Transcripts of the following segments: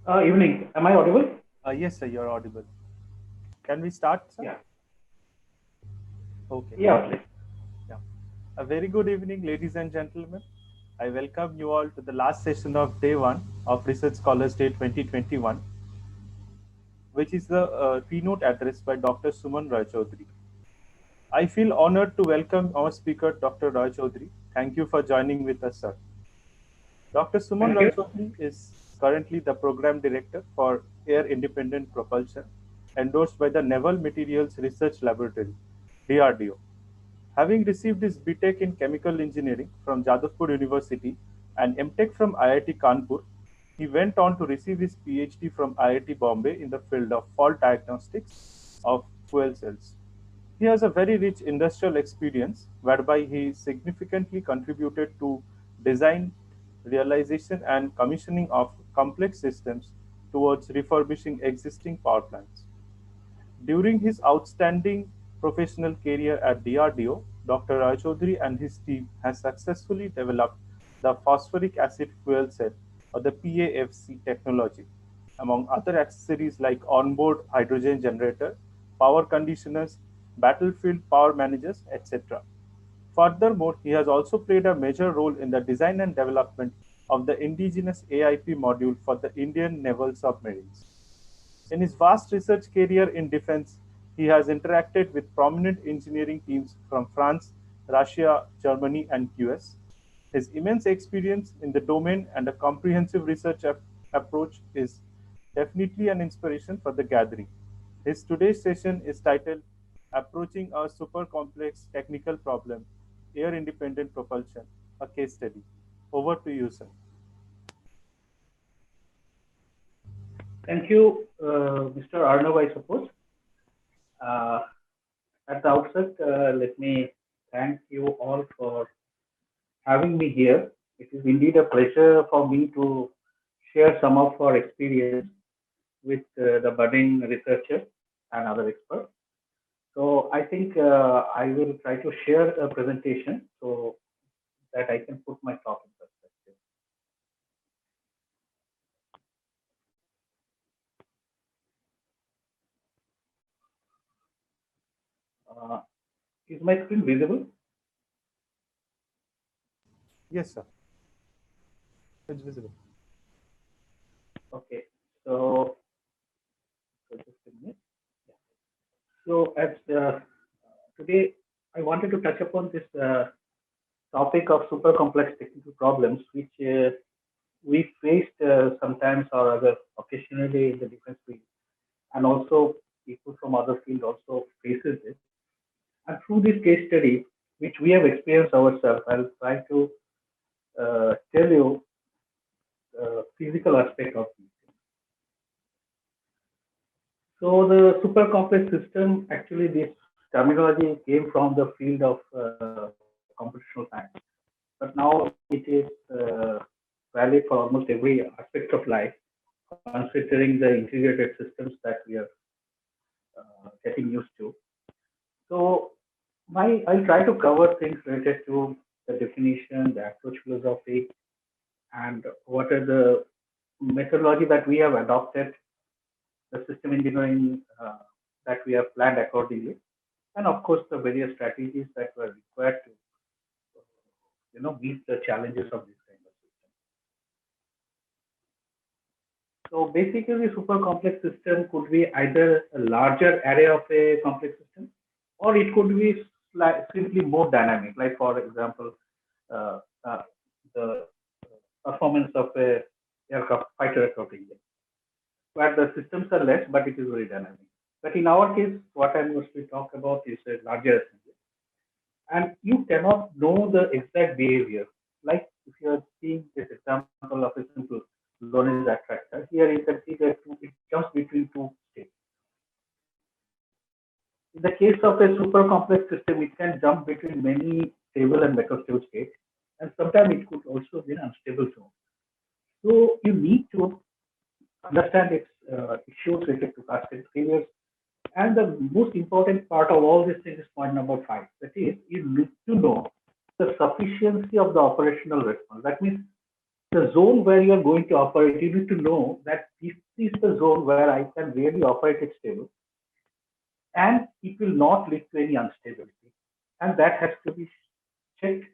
Evening. Am I audible? Yes, sir, you're audible. Can we start, sir? Yeah. Okay. Yeah, please. Yeah. A very good evening, ladies and gentlemen. I welcome you all to the last session of day one of Research Scholars Day 2021, which is the keynote address by Dr. Suman Roy Chaudhary. I feel honored to welcome our speaker, Dr. Roy Chaudhary. Thank you for joining with us, sir. Dr. Suman Thank Roy you. Chaudhary is currently the program director for Air Independent Propulsion, endorsed by the Naval Materials Research Laboratory, DRDO. Having received his BTech in Chemical Engineering from Jadavpur University and MTech from IIT Kanpur, he went on to receive his PhD from IIT Bombay in the field of fault diagnostics of fuel cells. He has a very rich industrial experience whereby he significantly contributed to design, realization and commissioning of complex systems towards refurbishing existing power plants. During his outstanding professional career at DRDO, Dr. Rajodhri and his team has successfully developed the phosphoric acid fuel cell or the PAFC technology, among other accessories like onboard hydrogen generator, power conditioners, battlefield power managers, etc. Furthermore, he has also played a major role in the design and development of the indigenous AIP module for the Indian naval submarines. In his vast research career in defense, he has interacted with prominent engineering teams from France, Russia, Germany, and US. His immense experience in the domain and a comprehensive research approach is definitely an inspiration for the gathering. His today's session is titled Approaching a Super Complex Technical Problem, Air Independent Propulsion, a Case Study. Over to you, sir. Thank you, Mr. Arnav, I suppose. Uh, at the outset, let me thank you all for having me here. It is indeed a pleasure for me to share some of our experience with the budding researchers and other experts. So I think I will try to share a presentation so that I can put my thought in perspective. Uh, is my screen visible? Yes, sir. It's visible. Okay. So just a minute. Yeah. So as today, I wanted to touch upon this topic of super complex technical problems, which we faced sometimes or other occasionally in the defense field, and also people from other fields also faces it. And through this case study, which we have experienced ourselves, I'll try to tell you the physical aspect of these things. So the super complex system, actually, this terminology came from the field of computational science, but now it is valid for almost every aspect of life, considering the integrated systems that we are getting used to. So I'll try to cover things related to the definition, the approach philosophy, and what are the methodology that we have adopted, the system engineering that we have planned accordingly, and of course the various strategies that were required to meet the challenges of this kind of system. So basically, super complex system could be either a larger array of a complex system, or it could be simply more dynamic. Like for example, uh, uh, the performance of a aircraft fighter aircraft engine, where the systems are less, but it is very dynamic. But in our case, what I'm going to talk about is a larger assembly, and you cannot know the exact behavior. Like if you are seeing this example of a simple Lorentz attractor, here you can see that it jumps between two states. In the case of a super complex system, it can jump between many stable and metastable states, and sometimes it could also be an unstable zone. So you need to understand its issues related to cascade failures. And the most important part of all this thing is point number five. That is, you need to know the sufficiency of the operational response. That means the zone where you are going to operate, you need to know that this is the zone where I can really operate it stable, and it will not lead to any instability. And that has to be checked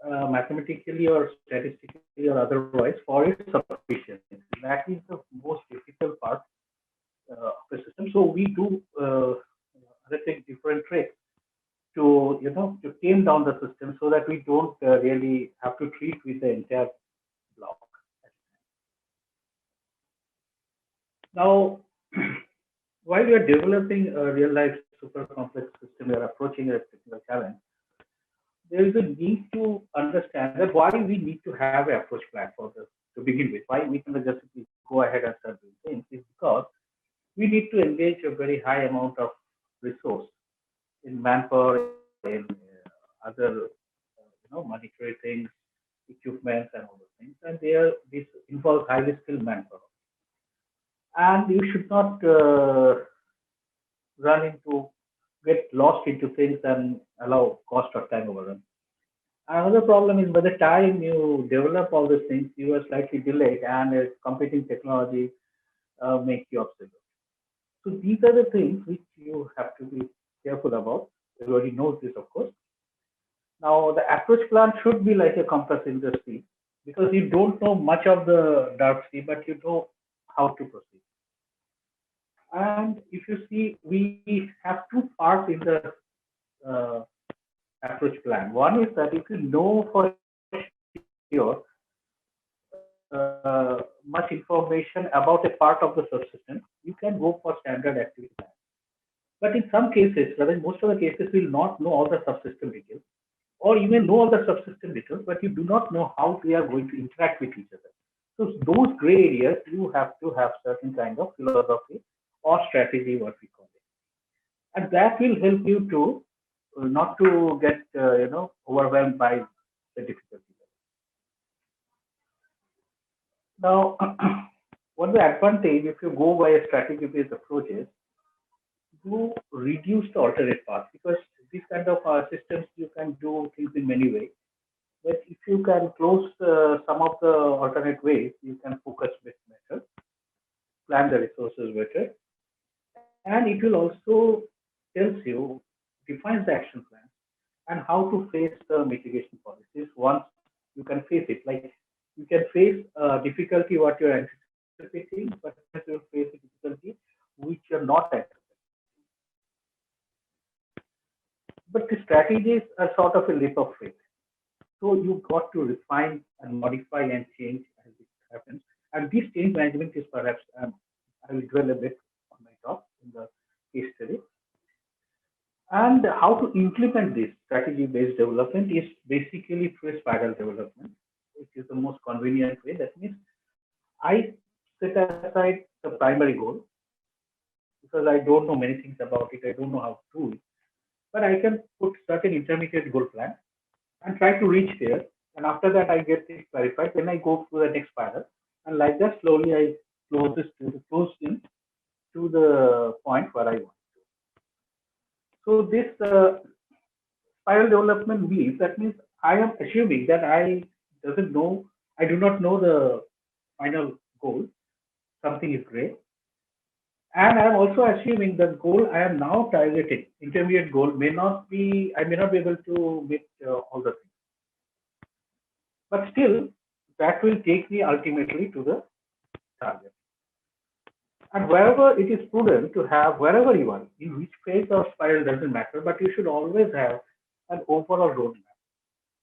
mathematically or statistically or otherwise for its sufficiency. That is the most difficult part of the system. So we do let's say different tricks to to tame down the system so that we don't really have to treat with the entire block. Now, while you are developing a real life super complex system, you are approaching a technical challenge. There is a need to understand that why we need to have an approach plan for this to begin with. Why we can just go ahead and start doing things is because we need to engage a very high amount of resource in manpower, in other monetary things, equipment, and all those things. And this involves highly skilled manpower. And you should not run into get lost into things and allow cost of time overrun. Another problem is by the time you develop all these things, you are slightly delayed, and competing technology makes you obsolete. So these are the things which you have to be careful about. Everybody knows this, of course. Now, the approach plan should be like a compass in the sea because you don't know much of the dark sea, but you know how to proceed. And if you see, we have two parts in the uh, approach plan. One is that if you know for sure much information about a part of the subsystem, you can go for standard activity plan. But in some cases, rather most of the cases, we will not know all the subsystem details, or you may know all the subsystem details, but you do not know how they are going to interact with each other. So those gray areas, you have to have certain kind of philosophy or strategy, what we call it, and that will help you to not to get overwhelmed by the difficulties. Now, what the advantage if you go by a strategy-based approaches, you reduce the alternate path because these kind of systems you can do things in many ways. But if you can close some of the alternate ways, you can focus bit better, plan the resources better, and it will also tells you defines the action plan and how to face the mitigation policies once you can face it. Like you can face difficulty what you're anticipating, but sometimes you'll face a difficulty which you're not anticipating. But the strategies are sort of a leap of faith. So you've got to refine and modify and change as it happens. And this change management is perhaps, I will dwell a bit on my talk in the case study. And how to implement this strategy-based development is basically through a spiral development, which is the most convenient way. That means I set aside the primary goal because I don't know many things about it. I don't know how to do it, but I can put certain intermediate goal plan and try to reach there. And after that, I get it clarified. Then I go to the next spiral, and like that, slowly I close in to the point where I want. So this spiral development means that means I am assuming that I do not know the final goal. Something is gray, and I am also assuming the goal I am now targeting, intermediate goal, I may not be able to meet all the things, but still that will take me ultimately to the target. And wherever it is prudent to have, wherever you are, in which phase of spiral doesn't matter, but you should always have an overall roadmap.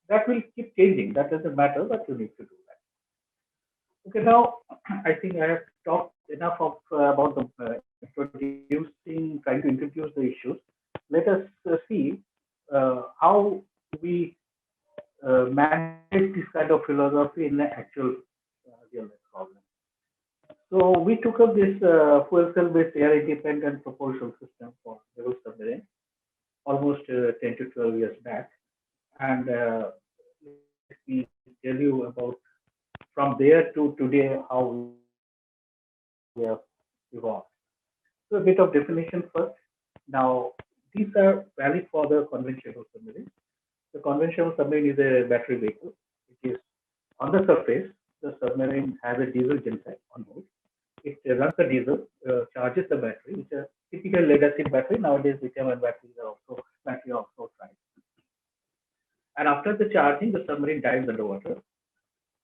That will keep changing. That doesn't matter, but you need to do that. Okay, now I think I have talked enough of about the trying to introduce the issues. Let us see how we manage this kind of philosophy in the actual real life problem. So we took up this fuel cell-based air-independent propulsion system for the submarine almost 10 to 12 years back, and let me tell you about from there to today how we have evolved. So a bit of definition first. Now these are valid for the conventional submarine. The conventional submarine is a battery vehicle. It is on the surface. the submarine has a diesel genset on board. It runs the diesel, charges the battery, which is typical lead acid battery. Nowadays, lithium-ion batteries are also tried. And after the charging, the submarine dives underwater,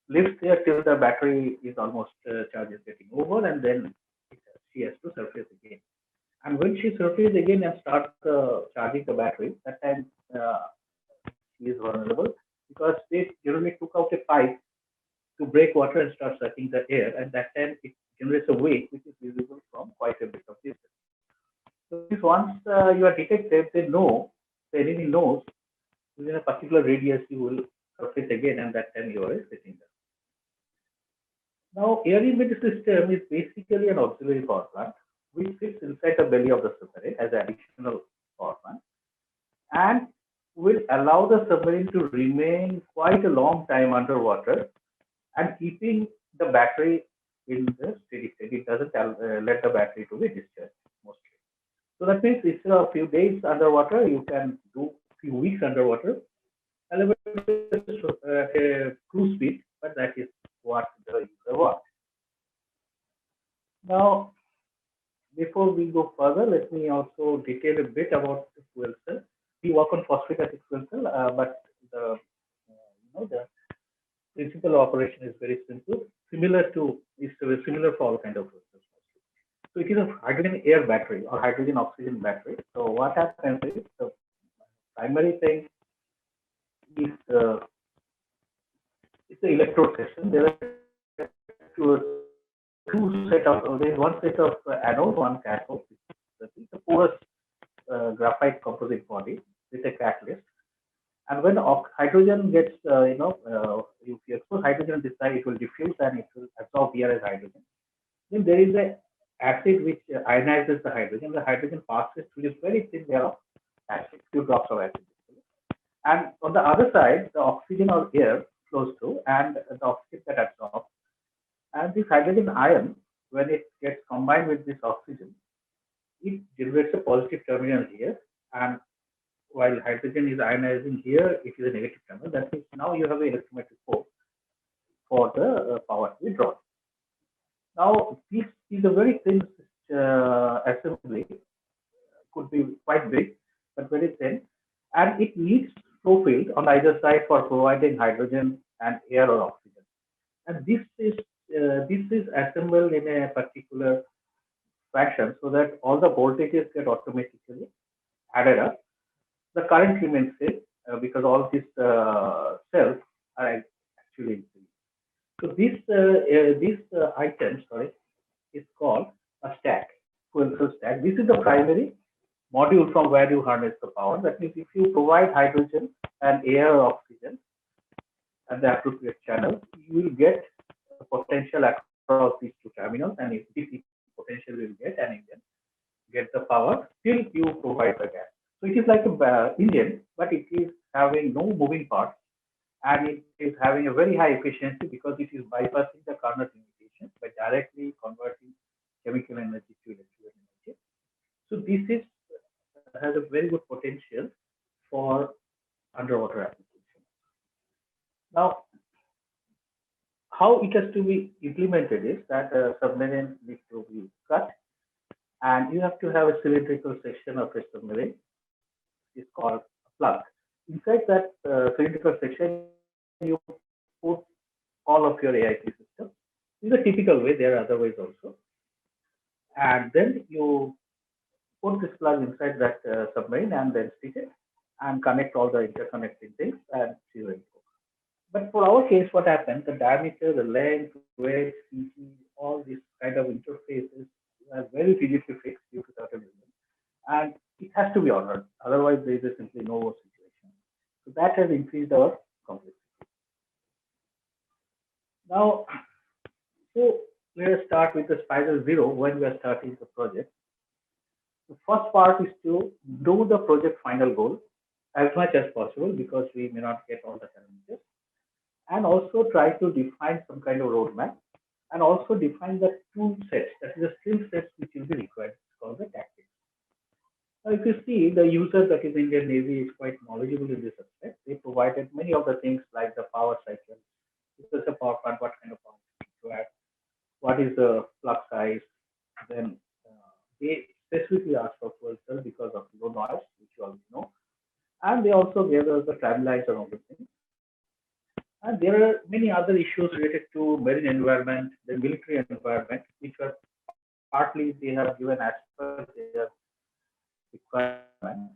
lives there till the battery is almost charge is getting over, and then she has to surface again. And when she surfaces again and starts charging the battery, that time she is vulnerable because they generally took out a pipe to break water and start sucking the air, and that time it generates a wave which is visible from quite a bit of distance. So once you are detected, the enemy knows within a particular radius you will surface again, and that time you are sitting there. Now, air inventory system is basically an auxiliary power plant which sits inside the belly of the submarine as an additional power plant and will allow the submarine to remain quite a long time underwater and keeping the battery in the steady state. It doesn't let the battery to be discharged mostly. So that means instead of a few days underwater, you can do a few weeks underwater. A cruise speed, but that is what the user wants. Now, before we go further, let me also detail a bit about the fuel cell. We work on phosphoric acid fuel cell, but the principle of operation is very simple, similar for all kind of fuel cells. So it is a hydrogen air battery or hydrogen oxygen battery. So what happens is the primary thing is it's the electrode system. There are there's one set of anode, one cathode. It's a porous graphite composite body with a catalyst. And when hydrogen gets, if you expose hydrogen this side, it will diffuse and it will absorb here as hydrogen. Then there is a acid which ionizes the hydrogen. The hydrogen passes through this very thin layer of acid, few drops of acid. And on the other side, the oxygen or air flows through, and the oxygen gets absorbed. And this hydrogen ion, when it gets combined with this oxygen, it generates a positive terminal here. And while hydrogen is ionizing here, it is a negative terminal. That means now you have an electromotive force for the power to be drawn. Now, this is a very thin assembly, could be quite big, but very thin, and it needs flow field on either side for providing hydrogen and air or oxygen. And this is assembled in a particular fashion so that all the voltages get automatically added up. The current remains same because all these cells are actually increasing. So this item, is called a stack, fuel cell stack. This is the primary module from where you harness the power. That means if you provide hydrogen and air or oxygen at the appropriate channel, you will get the potential across these two terminals, and if this potential will get, and you can get the power till you provide the gas. So it is like an engine, but it is having no moving parts, and it is having a very high efficiency because it is bypassing the Carnot limitation by directly converting chemical energy to electrical energy. So this has a very good potential for underwater application. Now, how it has to be implemented is that a submarine needs to be cut, and you have to have a cylindrical section of a submarine. It's called a plug. Inside that cylindrical section, you put all of your AIC system. This is a typical way. There are other ways also. And then you put this plug inside that submarine and then stick it and connect all the interconnecting things and see where it goes. But for our case, what happens, the diameter, the length, weight, species, all these kind of interfaces are very rigidly fixed due to certain reasons. And it has to be honored. Otherwise, there is simply no situation. So that has increased our complexity. Now, so let us start with the Spiral Zero when we are starting the project. The first part is to know the project final goal as much as possible because we may not get all the parameters, and also try to define some kind of roadmap and also define the tool sets, that is the skill sets which will be required. It's called the tactics. Now, if you see, the user, that is Indian Navy, is quite knowledgeable in this aspect. They provided many of the things like the power cycle, If there's a power plant, what kind of power to add? What is the flux size? Then they specifically asked for fuel cell because of low noise, which you already know. And they also gave us the timelines and all the things. And there are many other issues related to marine environment, the military environment, which were partly they have given as per their requirement.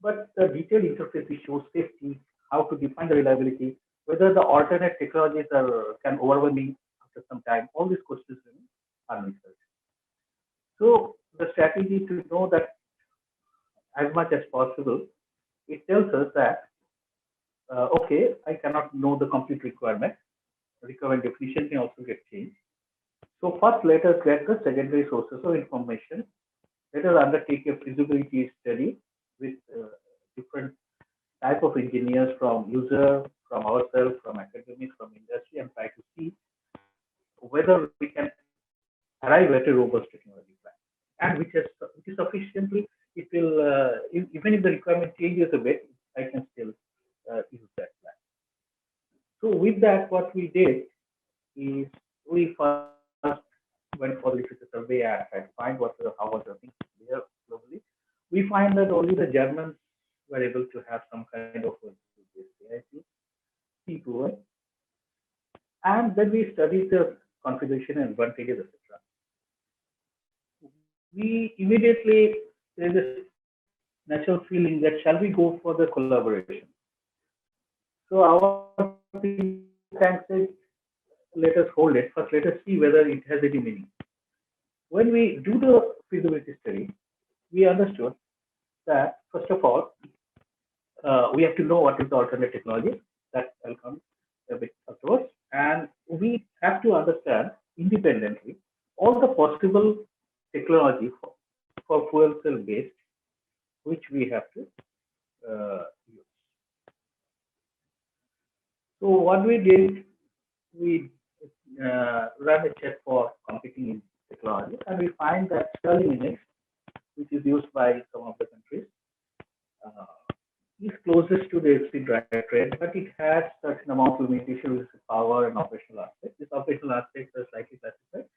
But the detailed interface issues, safety, how to define the reliability, whether the alternate technologies can overwhelming after some time, all these questions remain unanswered. So the strategy to know that as much as possible, it tells us that okay, I cannot know the complete requirement. Requirement definition can also get changed. So first, let us get the secondary sources of information. Let us undertake a feasibility study with different type of engineers from user, from ourselves, from academics, from industry, and try to see whether we can arrive at a robust technology plan, and which is sufficiently. It will even if the requirement changes a bit, I can still use that plan. So with that, what we did is we first went for literature survey and tried to find how was the things there globally. We find that only the Germans were able to have some kind of AIC, C2I, and then we studied the configuration and advantages, etc. We immediately there is a natural feeling that shall we go for the collaboration? So our think said, let us hold it first. Let us see whether it has any meaning. When we do the feasibility study, we understood that first of all, we have to know what is the alternate technology. That will come a bit afterwards, and we have to understand independently all the possible technology for fuel cell based, which we have to use. So what we did, we ran a check for competing technology, and we find that Stirling Index, which is used by some of the countries, is closest to the FC drivetrain, but it has certain amount of limitation with power and operational aspects. This operational aspects are slightly classified,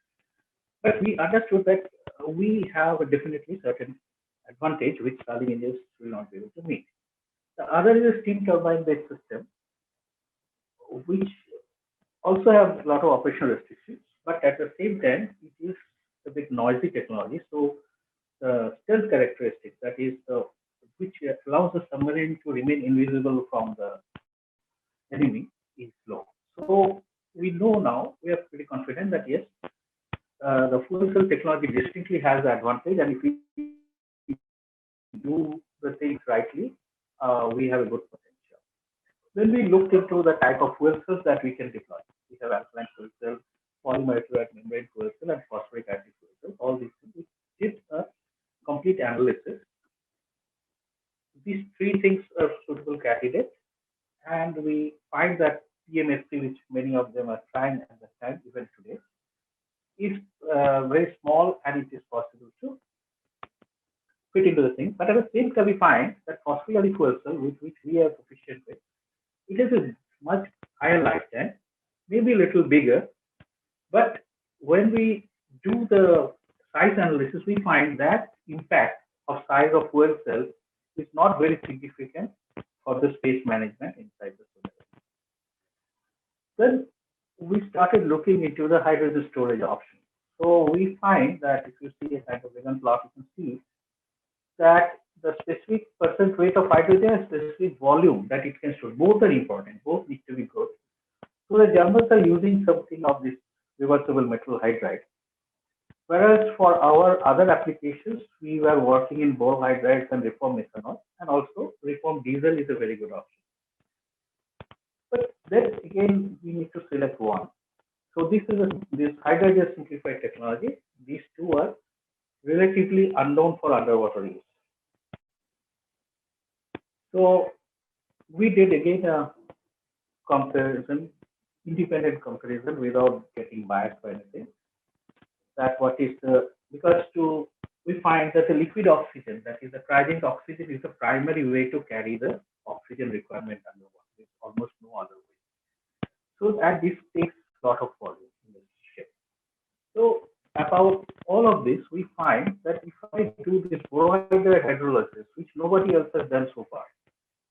but we understood that we have a definitely certain advantage which Stirling engines will not be able to meet. The other is a steam turbine based system, which also have a lot of operational restrictions, but at the same time, it is a bit noisy technology. So the stealth characteristic, that is which allows the submarine to remain invisible from the enemy, is low. So we know now, we are pretty confident that yes, the fuel cell technology distinctly has the advantage, and if we do the things rightly, we have a good potential. Then we looked into the type of fuel cells that we can deploy. We have alkaline fuel cell, polymer membrane fuel cell, and phosphoric acid fuel cell. All these things. We did a complete analysis. These three things are suitable candidates, and we find that PMSC, which many of them are trying at the time, even today, is very small, and it is possible to fit into the thing. But at the same time, we find that phosphoric fuel cell, with which we are proficient with, it has a much higher lifetime, maybe a little bigger, but when we do the size analysis, we find that impact of size of fuel cell is not very significant for the space management inside the solar. Then we started looking into the hydrogen storage option. So we find that if you see a hydrogen plot, you can see that the specific percent weight of hydrogen and specific volume that it can store, both are important, both need to be good. So the Germans are using something of this reversible metal hydride. Whereas for our other applications, we were working in bore hydrides and reformed methanol, and also reformed diesel is a very good option. But then again, we need to select one. So this hydrogen simplified technology. These two are relatively unknown for underwater use. So we did again a comparison, independent comparison without getting biased by anything. That what is the, because we find that the liquid oxygen, that is the cryogenic oxygen, is the primary way to carry the oxygen requirement underwater. There's almost no other way. So and this takes a lot of volume in this ship. So about all of this, we find that if I do this borohydride hydrolysis, which nobody else has done so far,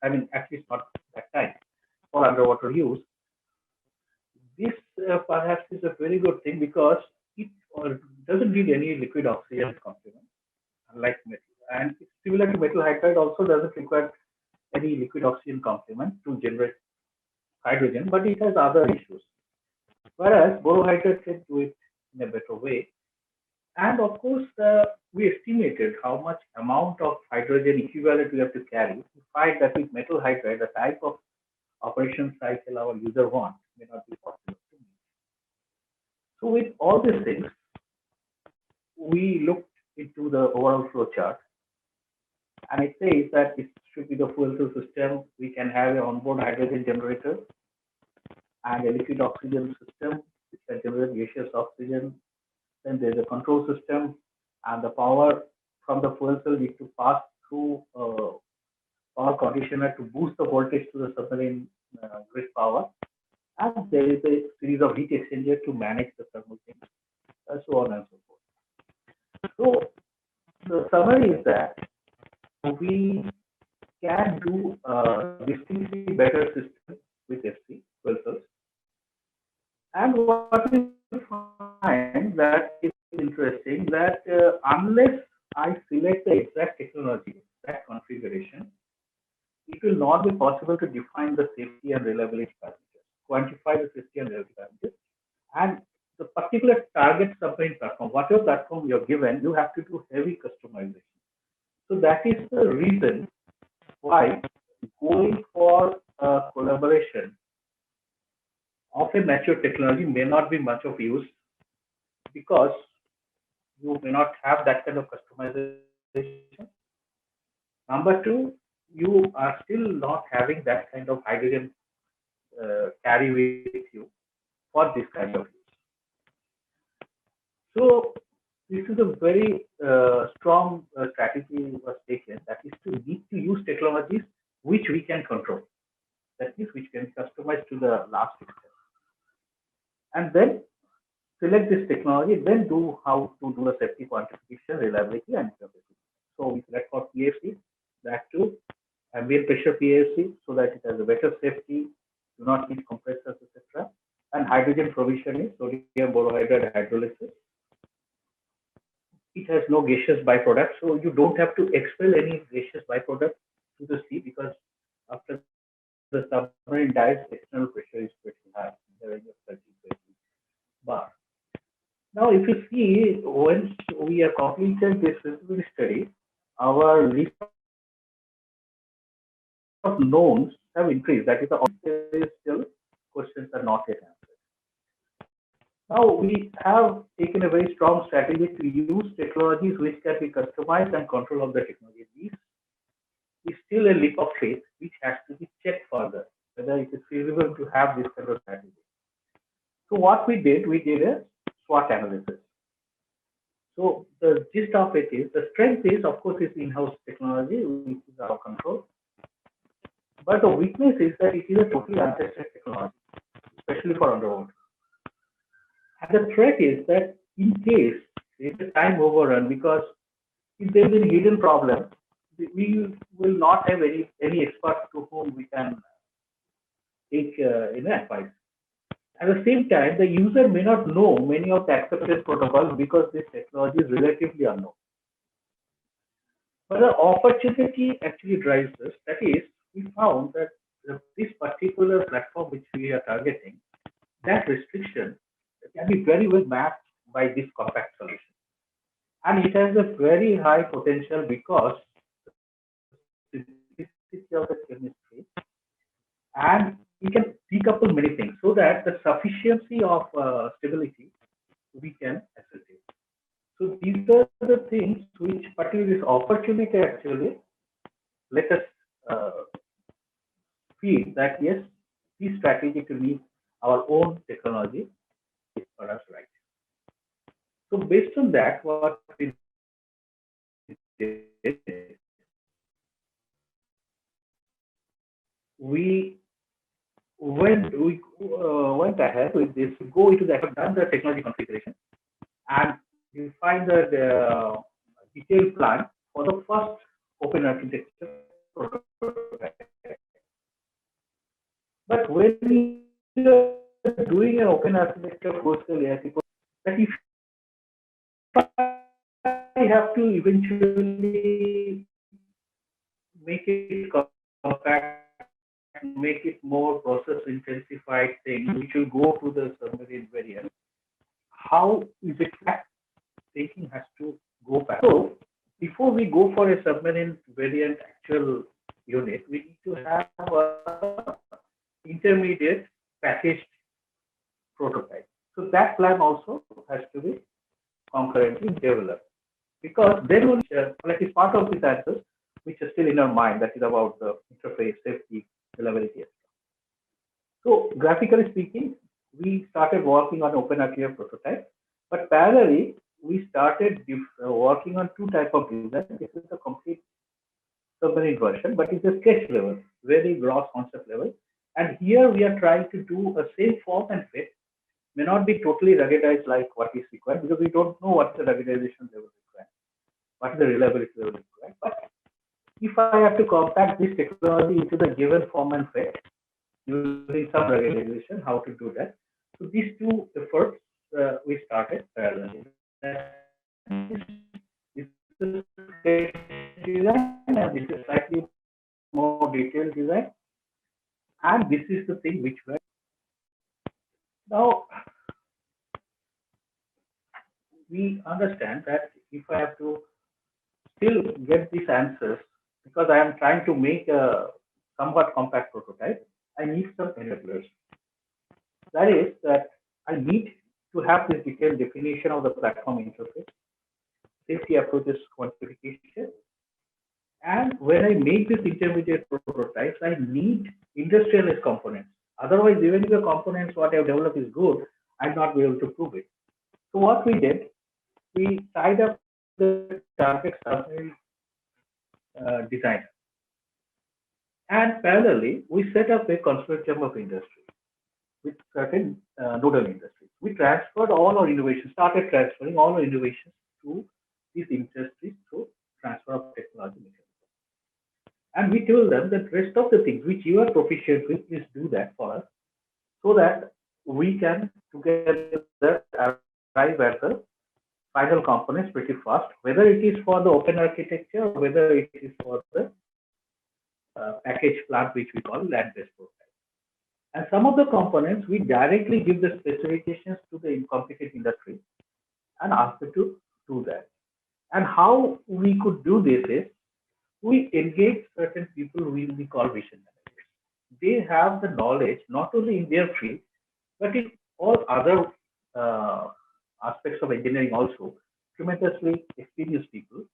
I mean, at least not that time, for underwater use, this perhaps is a very good thing because it doesn't need any liquid oxygen complement, unlike metal. And it's similar to metal hydride, also doesn't require any liquid oxygen complement to generate hydrogen, but it has other issues. Whereas borohydride can do it in a better way. And of course, we estimated how much amount of hydrogen equivalent we have to carry. We find that with metal hydride, the type of operation cycle our user wants may not be possible to meet. So with all these things, we looked into the overall flow chart, and it says that it should be the fuel cell system. We can have an onboard hydrogen generator and a liquid oxygen system which can generate gaseous oxygen. Then there's a control system, and the power from the fuel cell needs to pass through power conditioner to boost the voltage to the submarine grid power. And there is a series of heat exchangers to manage the thermal things, so on and so forth. So the summary is that we can do a distinctly better system with FC fuel cells. And what we find that is interesting that unless I select the exact technology, that configuration, it will not be possible to define the safety and reliability parameters, quantify the safety and reliability parameters, and the particular target submarine platform, whatever platform you're given, you have to do heavy customization. So that is the reason why going for a collaboration of a mature technology may not be much of use because you may not have that kind of customization. Number two, you are still not having that kind of hydrogen carry with you for this kind of use. So this is a very strong strategy was taken, that is to need to use technologies which we can control, that is which can be customized to the last extent, and then select this technology, then do how to do a safety quantification, reliability, and capacity. So we select for PFC, that too, ambient pressure PFC, so that it has a better safety, do not need compressors, etc. And hydrogen provision is sodium borohydride hydrolysis. It has no gaseous byproduct, so you don't have to expel any gaseous byproduct to the sea because after the submarine dies, external pressure is pretty high, in the range of 30 to 80 bar. Now, if you see, once we have completed this feasibility study, our list of knowns have increased. That is, there is still questions are not yet answered. Now, we have taken a very strong strategy to use technologies which can be customized and control of the technology. This is still a leap of faith which has to be checked further, whether it is feasible to have this kind of strategy. So what we did a SWOT analysis. So the gist of it is, the strength is, of course, is in-house technology, which is our control. But the weakness is that it is a totally untested technology, especially for underwater. And the threat is that in case there is a time overrun, because if there is a hidden problem, we will not have any expert to whom we can take advice. At the same time, the user may not know many of the acceptance protocols because this technology is relatively unknown. But the opportunity actually drives us. That is, we found that this particular platform which we are targeting, that restriction can be very well mapped by this compact solution. And it has a very high potential because the simplicity of the chemistry, and we can decouple many things so that the sufficiency of stability we can ascertain. So these are the things which, particularly this opportunity, actually let us feel that yes, this strategy to meet our own technology is for us right. So based on that, what we did, we when we went ahead with this, we go into the done the technology configuration and define the detailed plan for the first open architecture prototype. But when you are doing an open architecture full-scale AI that if I have to eventually make it compact, make it more process intensified thing, which will go to the submarine variant. How is it that thinking has to go back? So before we go for a submarine variant actual unit, we need to have a intermediate packaged prototype. So that plan also has to be concurrently developed because then will like is part of these answers which are still in our mind, that is about the interface, safety, reliability. So graphically speaking, we started working on open architecture prototype, but parallelly we started working on two types of design. This is the complete submarine version, but it's a sketch level, very gross concept level. And here we are trying to do a same form and fit, may not be totally ruggedized like what is required because we don't know what the ruggedization level required, what is the reliability level required. But if I have to compact this technology into the given form and fit using some ruggedization, how to do that? So these two efforts we started parallelly. This is design and this is slightly more detailed design, and this is the thing which we now we understand that if I have to still get these answers, because I am trying to make a somewhat compact prototype, I need some enablers. That is that I need to have this detailed definition of the platform interface, safety approaches quantification, and when I make this intermediate prototypes, I need industrialized components. Otherwise, even if the components what I've developed is good, I'll not be able to prove it. So what we did, we tied up the target submarine designer. And parallelly, we set up a consortium of industry with certain nodal industries. We transferred all our innovations, started transferring all our innovations to these industries through transfer of technology. And we told them that rest of the things which you are proficient with, please do that for us so that we can together arrive at the final components pretty fast, whether it is for the open architecture or whether it is for the package plant, which we call land-based prototype. And some of the components, we directly give the specifications to the complicated industry and ask them to do that. And how we could do this is, we engage certain people we call vision managers. They have the knowledge not only in their field, but in all other aspects of engineering also, tremendously experienced people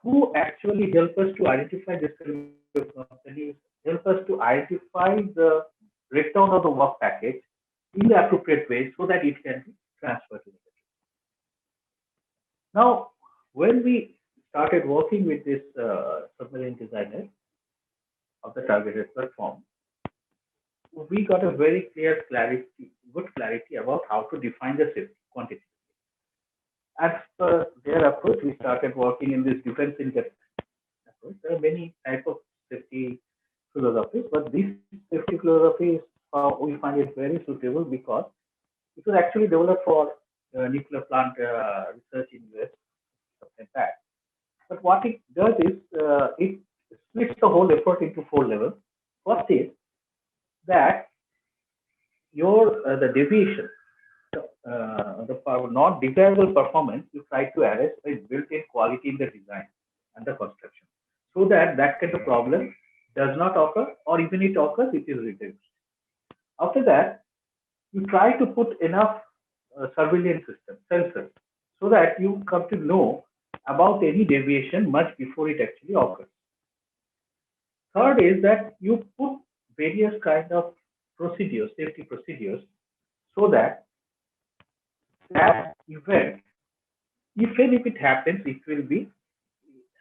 who actually help us to identify this kind of companies, help us to identify the breakdown of the work package in the appropriate way so that it can be transferred to the business. Now, when we started working with this submarine designer of the targeted platform, we got a very clear clarity, good clarity about how to define the safety quantity. As per their approach, we started working in this defense in depth approach. There are many types of safety philosophies, but this safety philosophy is we find it very suitable because it was actually developed for nuclear plant research in US, something like that. But what it does is it splits the whole effort into four levels. First is that your the deviation, the not desirable performance, you try to arrest by built-in quality in the design and the construction, so that that kind of problem does not occur, or even it occurs, it is reduced. After that, you try to put enough surveillance system sensors so that you come to know about any deviation much before it actually occurs. Third is that you put various kind of procedures, safety procedures, so that that event, even if it happens, it will be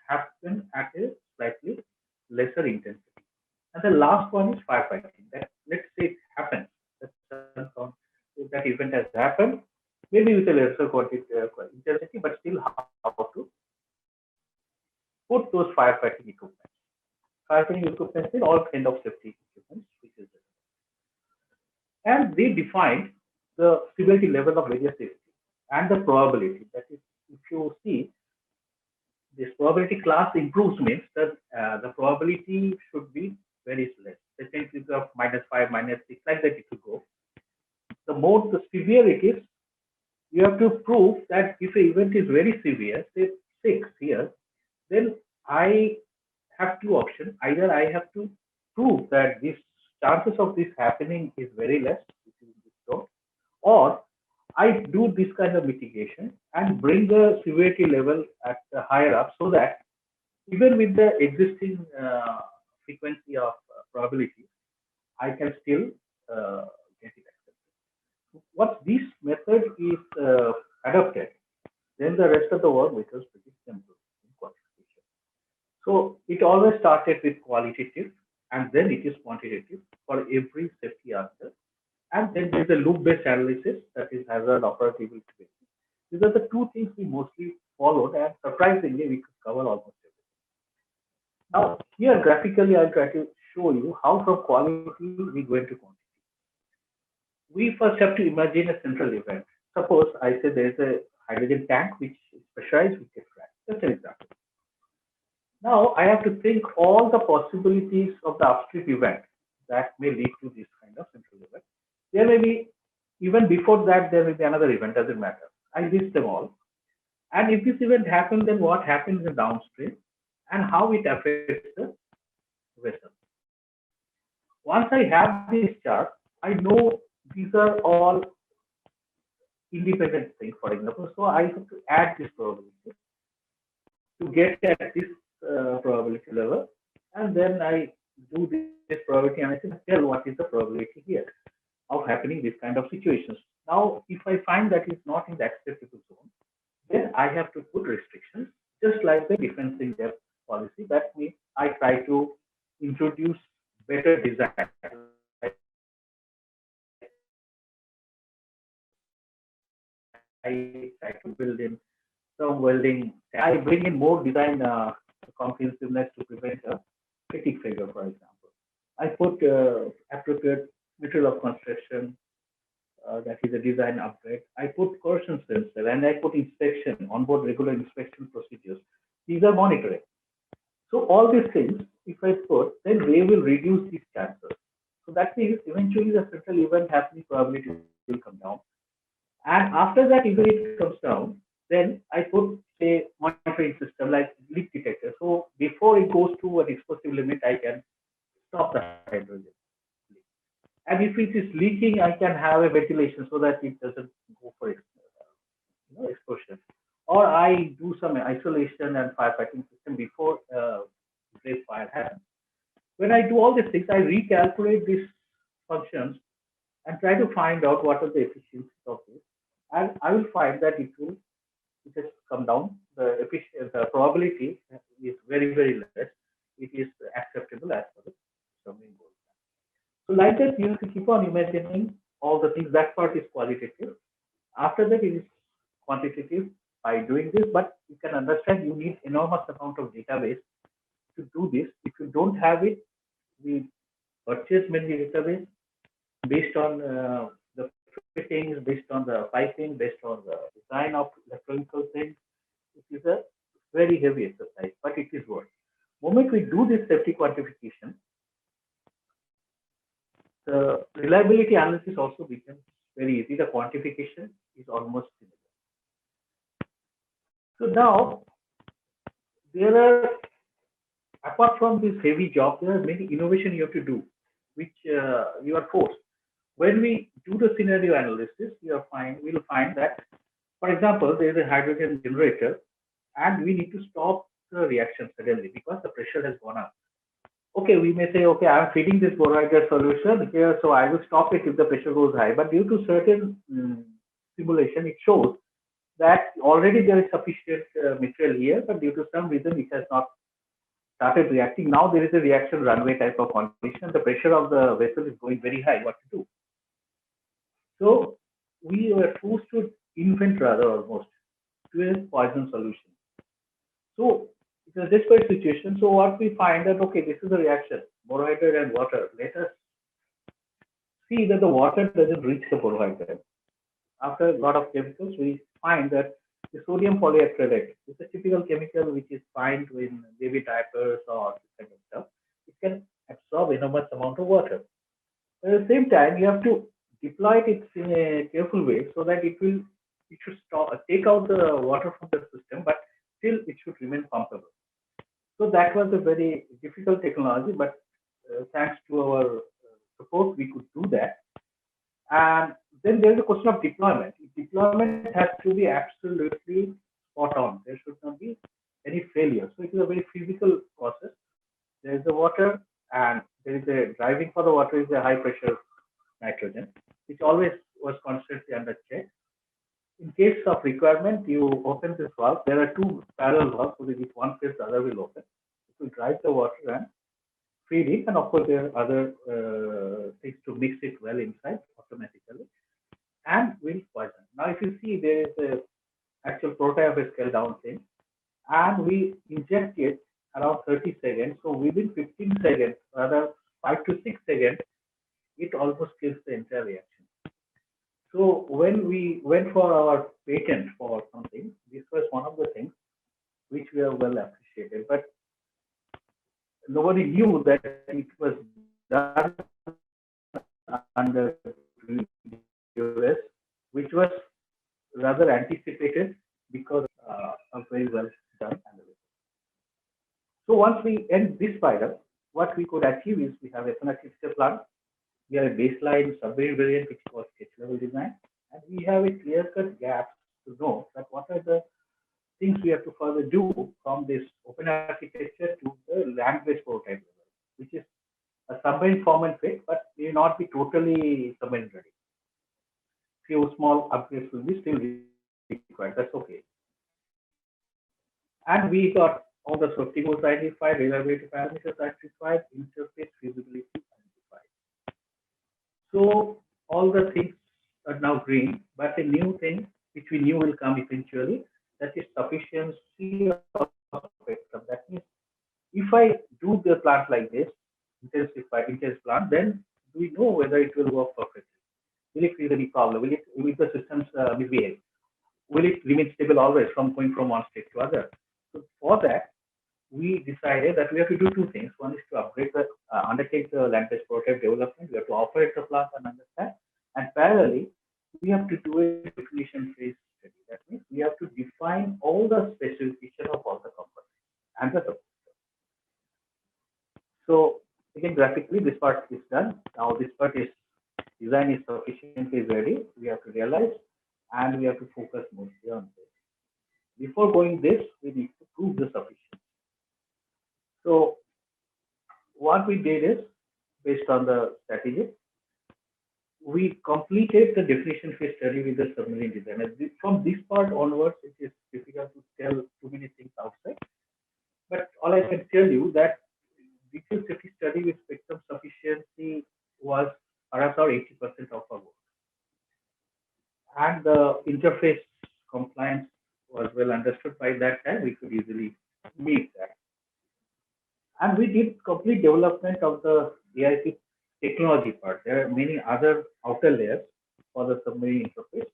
happen at a slightly lesser intensity. And the last one is firefighting. That let's say it happens. If that event has happened, maybe with a lesser quantity, intensity, but still how to put those firefighting equipment. Firefighting equipment is all kind of safety equipment, which is and they defined the severity level of various safety and the probability. That is, if you see this probability class improves means that the probability should be very less. Let's say if you have -5, -6, like that it will go. The more the severe it is, you have to prove that if an event is very severe, say 6 here, then I have two options. Either I have to prove that this chances of this happening is very less, or I do this kind of mitigation and bring the severity level at higher up so that even with the existing frequency of probability, I can still get it accepted. Once this method is adopted, then the rest of the work becomes pretty simple in quantification. So it always started with qualitative and then it is quantitative for every safety answer. And then there's a loop-based analysis, that is hazard operability basis. These are the two things we mostly followed, and surprisingly, we could cover almost everything. Now, here graphically, I'll try to show you how from quality we go into quantity. We first have to imagine a central event. Suppose I say there is a hydrogen tank which is pressurized with a crack. Just an example. Now, I have to think all the possibilities of the upstream event that may lead to this kind of central event. There may be, even before that, there may be another event, doesn't matter. I list them all. And if this event happens, then what happens in the downstream and how it affects the vessel. Once I have this chart, I know these are all independent things, for example. So I have to add this probability to get at this probability level. And then I do this probability analysis and tell what is the probability here of happening this kind of situations. Now, if I find that it's not in the acceptable zone, then I have to put restrictions, just like the defense in depth policy. That means I try to introduce better design. I try to build in some welding. I bring in more design comprehensiveness to prevent a fatigue failure, for example. I put appropriate material of construction, that is a design upgrade. I put corrosion sensor and I put inspection, onboard regular inspection procedures. These are monitoring. So all these things, if I put, then they will reduce these chances. So that means eventually the central event happening probability will come down. And after that, even if it comes down, then I put a monitoring system like leak detector. So before it goes to an explosive limit, I can stop the hydrogen. And if it is leaking, I can have a ventilation so that it doesn't go for explosion. Or I do some isolation and firefighting system before great fire happens. When I do all these things, I recalculate these functions and try to find out what are the efficiencies of this. And I will find that it has come down. The probability is very, very less. It is acceptable as far as something goes. So like that, you have to keep on imagining all the things. That part is qualitative. After that, it is quantitative by doing this, but you can understand you need enormous amount of database to do this. If you don't have it, we purchase many database based on the fittings, based on the piping, based on the design of electrical things. It is a very heavy exercise, but it is worth. The moment we do this safety quantification, the reliability analysis also becomes very easy. The quantification is almost similar. So now, there are, apart from this heavy job, there are many innovation you have to do, which you are forced. When we do the scenario analysis, we'll find that, for example, there is a hydrogen generator, and we need to stop the reaction suddenly because the pressure has gone up. Okay, we may say, okay, I'm feeding this borohydride solution here, so I will stop it if the pressure goes high. But due to certain simulation, it shows that already there is sufficient material here, but due to some reason it has not started reacting. Now there is a reaction runway type of condition. The pressure of the vessel is going very high. What to do? So we were forced to invent rather almost to a poison solution. So it's a desperate situation. So what we find that okay, this is a reaction, borohydride and water. Let us see that the water doesn't reach the borohydride. After a lot of chemicals, we find that the sodium polyacrylate is a typical chemical which is found in baby diapers or this kind of stuff. It can absorb enormous amount of water. At the same time, you have to deploy it in a careful way so that it should take out the water from the system, but still it should remain pumpable. So that was a very difficult technology, but thanks to our support, we could do that. And then there is a question of deployment. Deployment has to be absolutely spot on. There should not be any failure. So it is a very physical process. There is the water, and there is a driving for the water is a high pressure nitrogen, which always was constantly under check. In case of requirement, you open this valve. There are two parallel valves, so if one fails, the other will open. It will drive the water and feed it, and of course there are other things to mix it well inside automatically, and will poison. Now, if you see, there is a actual prototype of a scale down thing, and we inject it around 30 seconds. So within 15 seconds, rather 5 to 6 seconds, it almost kills the entire reaction. So when we went for our patent for something, this was one of the things which we are well appreciated. But nobody knew that it was done under US, which was rather anticipated because of very well done. So once we end this spiral, what we could achieve is we have a artificial plant. We have a baseline submarine variant which was sketch level design, and we have a clear-cut gap to know that what are the things we have to further do from this open architecture to the land-based prototype level, which is a submarine form and fit, but may not be totally submarine ready. Few small upgrades will be still required. That's okay. And we got all the safety goals identified, reliability parameters identified, interface feasibility identified. So all the things are now green, but a new thing which we knew will come eventually, that is sufficiency of spectrum. That means if I do the plant like this, intense plant, then do we know whether it will work perfectly? Will it create any problem? Will the systems misbehave? Will it remain stable always from going from one state to other? So for that, we decided that we have to do two things. One is to upgrade undertake the land-based prototype development. We have to operate the plant and understand. And parallelly, we have to do a definition phase study. That means we have to define all the specification of all the components and the subsystem. So again, graphically, this part is done. Now this part is design is sufficiently ready. We have to realize, and we have to focus mostly on this. Before going this, we need to prove the sufficiency. So what we did is, based on the strategy, we completed the definition phase study with the submarine design. From this part onwards, it is difficult to tell too many things outside. But all I can tell you that detailed safety study with spectrum sufficiency was perhaps our 80% of our work. And the interface compliance was well understood by that time. We could easily meet that. And we did complete development of the AIP technology part. There are many other outer layers for the submarine interface.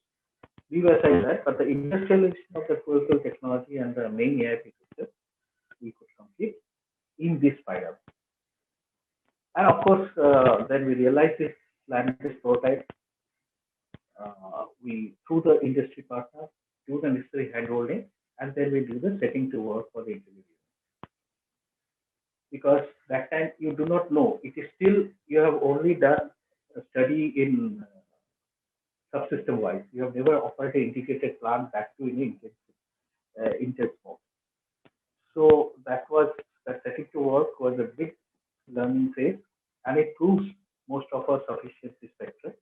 Leave aside that, but the industrialization of the fuel cell technology and the main AIP system we could complete in this spiral. And of course, then we realized this land-based prototype. We, through the industry partner, do the necessary handholding, and then we do the setting to work for the interview. Because that time you do not know. It is still, you have only done a study in subsystem wise. You have never operated an integrated plant back to in intense mode. So that was, the setting to work was a big learning phase, and it proves most of our sufficiency spectrum.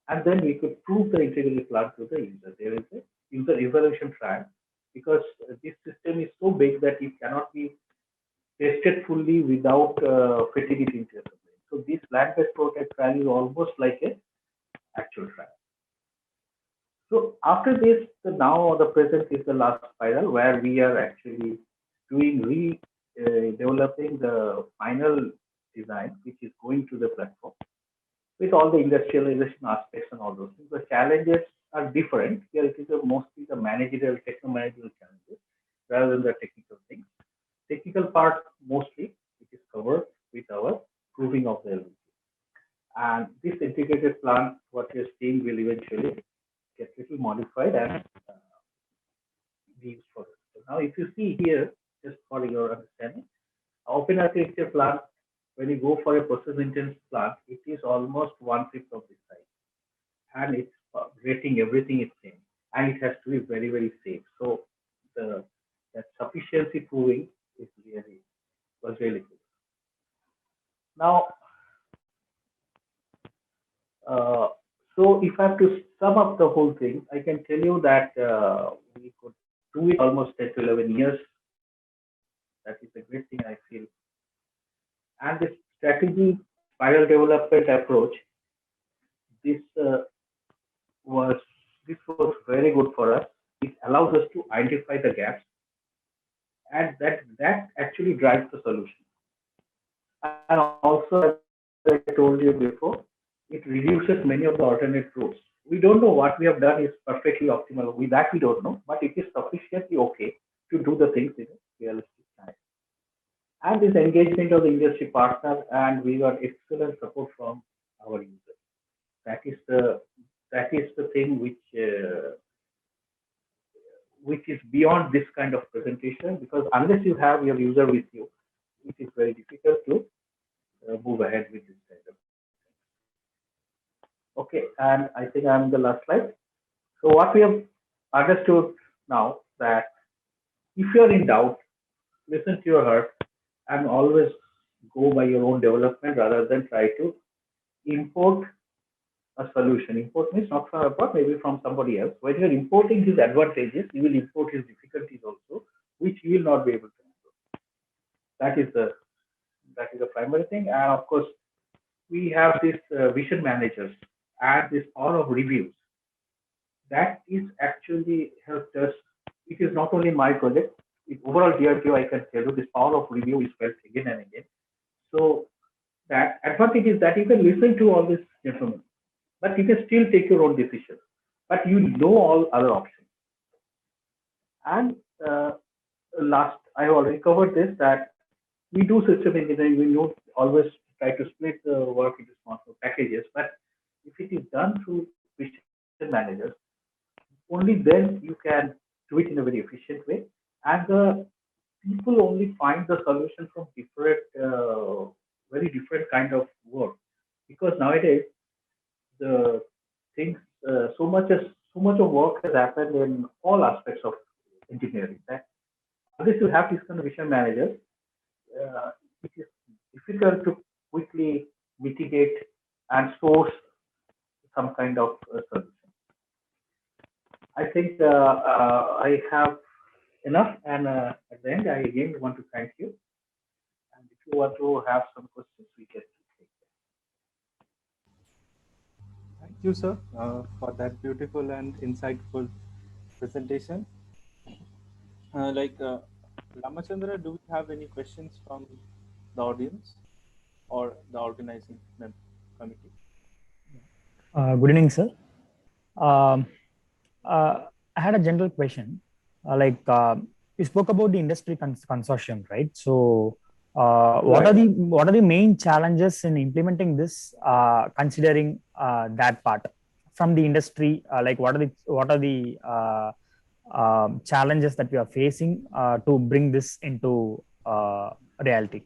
And then we could prove the integrated plant to the user. There is a user evaluation trial, because this system is so big that it cannot be tested fully without fitting it into a submarine. So this land-based prototype trial is almost like a actual trial. So after this, now the present is the last spiral where we are actually doing developing the final design, which is going to the platform with all the industrialization aspects and all those things. The challenges are different. Here it is mostly the managerial, techno-managerial challenges rather than the technical things. Technical part mostly it is covered with our proving of the LVP. And this integrated plant, what you're seeing, will eventually get little modified and be used for it. So now, if you see here, just for your understanding, open architecture plant, when you go for a process intense plant, it is almost 1/5 of this size, and it's rating everything is same, and it has to be very very safe. So the that sufficiency proving is really was really good. Now, so if I have to sum up the whole thing, I can tell you that we could do it almost 10 to 11 years. That is a great thing I feel. And this strategy spiral development approach, this was this was very good for us. It allows us to identify the gaps, and that actually drives the solution. And also, as I told you before, it reduces many of the alternate routes. We don't know what we have done is perfectly optimal. With that, we don't know, but it is sufficiently okay to do the things in a realistic time. And this engagement of the industry partner, and we got excellent support from our users. That is the thing which is beyond this kind of presentation, because unless you have your user with you, it is very difficult to move ahead with this kind of. Okay, and I think I'm the last slide. So what we have understood now, that if you're in doubt, listen to your heart and always go by your own development rather than try to import a solution. Import means not from abroad, maybe from somebody else. When you're importing his advantages, you will import his difficulties also, which you will not be able to handle. That is the primary thing. And of course, we have this vision managers and this power of reviews. That is actually helped us. It is not only my project. Overall DRDO, I can tell you this power of review is felt again and again. So that advantage is that you can listen to all these gentlemen, but you can still take your own decisions. But you know all other options. And last, I already covered this, that we do system engineering. We don't always try to split the work into small packages, but if it is done through vision managers, only then you can do it in a very efficient way, and the people only find the solution from different, very different kind of work, because nowadays the things so much of work has happened in all aspects of engineering that unless you have this kind of vision managers, it is difficult to quickly mitigate and source some kind of solution. I think I have enough, and at the end, I again want to thank you. And if you want to have some questions, we can take them. Thank you, sir, for that beautiful and insightful presentation. Ramachandra, do we have any questions from the audience or the organizing committee? Good evening, sir. I had a general question. You spoke about the industry consortium, right? So, what are the main challenges in implementing this? Considering that part from the industry, what are the challenges that we are facing to bring this into reality?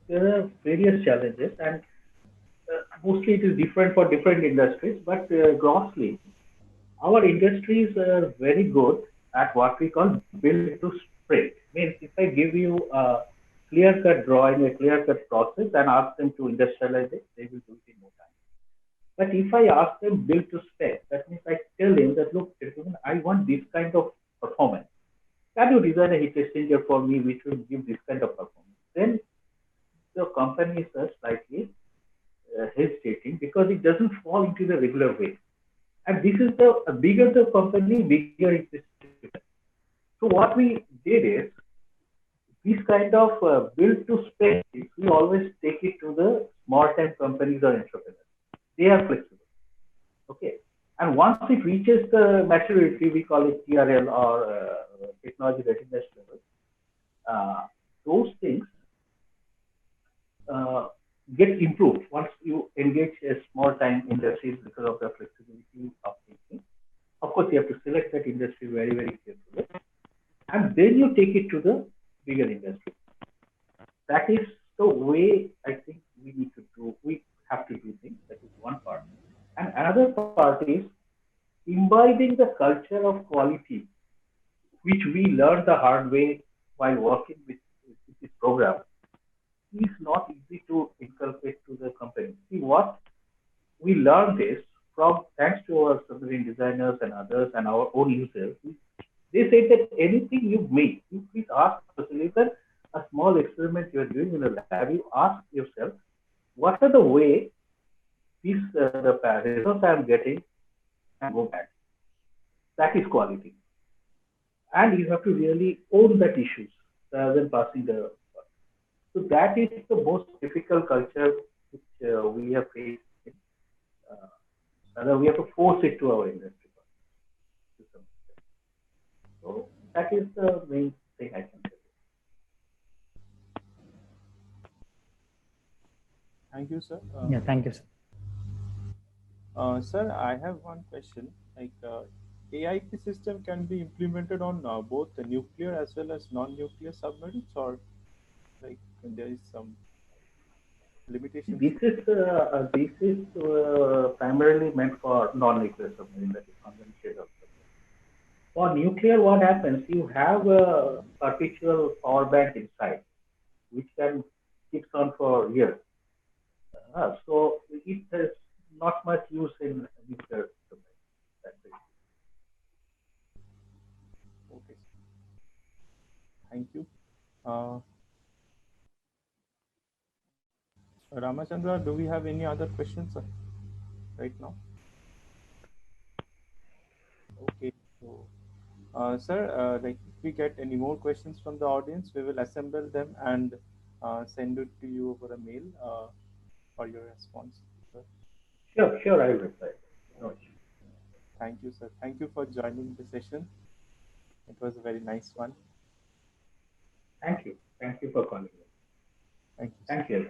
There are various challenges, and mostly it is different for different industries, but grossly, our industries are very good at what we call build to sprint. Means if I give you a clear-cut drawing, a clear-cut process, and ask them to industrialize it, they will do it in no time. But if I ask them build to spec, that means I tell them that, look, gentlemen, I want this kind of performance. Can you design a heat exchanger for me which will give this kind of performance. Then the companies are slightly hesitating because it doesn't fall into the regular way. And this is the bigger the company, bigger it is. So what we did is this kind of build to spec, we always take it to the small time companies or entrepreneurs. They are flexible. Okay. And once it reaches the maturity, we call it TRL or technology readiness level, those things get improved once you engage a small time industries because of the flexibility of thinking. Of course, you have to select that industry very, very carefully. And then you take it to the bigger industry. That is the way I think we need to do, we have to do things. That is one part. And another part is imbibing the culture of quality, which we learned the hard way while working with this program, is not easy to inculcate to the company. See, what we learned is from thanks to our submarine designers and others and our own users. They say that anything you make, you please ask facilitator a small experiment you are doing in a lab. You ask yourself, what are the way these the results I am getting and go back. That is quality, and you have to really own that issues rather than passing the. So that is the most difficult culture which we have faced. Rather, we have to force it to our industry. So that is the main thing I can say. Thank you, sir. Yeah, thank you, sir. Sir, I have one question. Like AIP system can be implemented on both the nuclear as well as non-nuclear submarines, or like there is some limitation? This is primarily meant for non-nuclear submarine, that is conventional submarine. For nuclear, what happens? You have a perpetual power bank inside, which can keep on for years. So it has not much use in nuclear submarine. That's it. Okay. Thank you. Uh, Ramachandra, do we have any other questions, sir, right now? Okay. So, sir, like if we get any more questions from the audience, we will assemble them and send it to you over a mail for your response, sir. Sure, I will reply. No issue. Thank you, sir. Thank you for joining the session. It was a very nice one. Thank you. Thank you for calling me. Thank you, sir. Thank you.